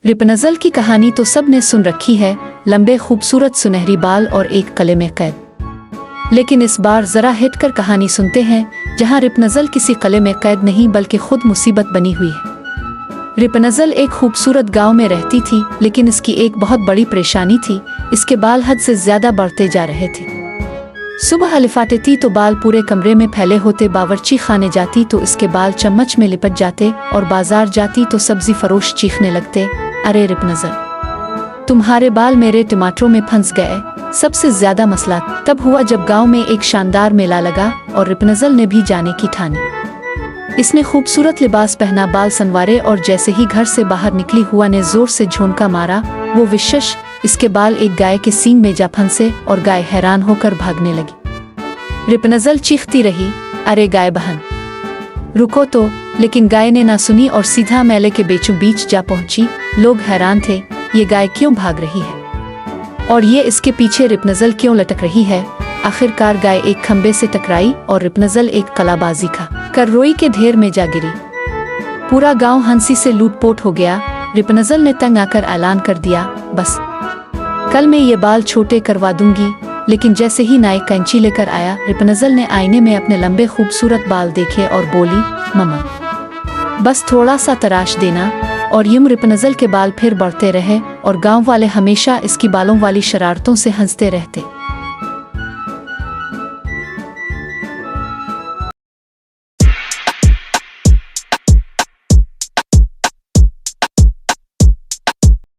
रिपनज़ल की कहानी तो सब ने सुन रखी है, लंबे खूबसूरत सुनहरी बाल और एक कले में कैद। लेकिन इस बार जरा हटकर कहानी सुनते हैं, जहां रिपनज़ल किसी कले में कैद नहीं बल्कि खुद मुसीबत बनी हुई है। रिपनज़ल एक खूबसूरत गांव में रहती थी, लेकिन इसकी एक बहुत बड़ी परेशानी थी, इसके बाल हद से ज्यादा बढ़ते जा रहे थे। सुबह लिफाटेती तो बाल पूरे कमरे में फैले होते, बावर्ची खाने जाती तो इसके बाल चम्मच में लिपट जाते, और बाजार जाती तो सब्जी फरोश चीखने लगते, अरे रिपनज़ल, तुम्हारे बाल मेरे टमाटरों में फंस गए। सबसे ज्यादा मसला तब हुआ जब गांव में एक शानदार मेला लगा और रिपनज़ल ने भी जाने की ठानी। इसने खूबसूरत लिबास पहना, बाल संवारे और जैसे ही घर से बाहर निकली हुआ ने जोर से झोंका मारा। वो विशेष इसके बाल एक गाय के सींग में जा फंसे और गाय हैरान होकर भागने लगी। रिपनज़ल चीखती रही, अरे गाय बहन, रुको तो। लेकिन गाय ने ना सुनी और सीधा मेले के बीचों बीच जा पहुंची। लोग हैरान थे, ये गाय क्यों भाग रही है और ये इसके पीछे रिपनज़ल क्यों लटक रही है। आखिरकार गाय एक खंबे से टकराई और रिपनज़ल एक कलाबाजी खा कर रोई के ढेर में जा गिरी। पूरा गांव हंसी से लूटपोट हो गया। रिपनज़ल ने तंग आकर ऐलान कर दिया, बस कल मैं ये बाल छोटे करवा दूंगी। लेकिन जैसे ही नाई कैंची लेकर आया, रिपनज़ल ने आईने में अपने लंबे खूबसूरत बाल देखे और बोली, मम्मा, बस थोड़ा सा तराश देना। और यूं रिपनज़ल के बाल फिर बढ़ते रहे और गांव वाले हमेशा इसकी बालों वाली शरारतों से हंसते रहते।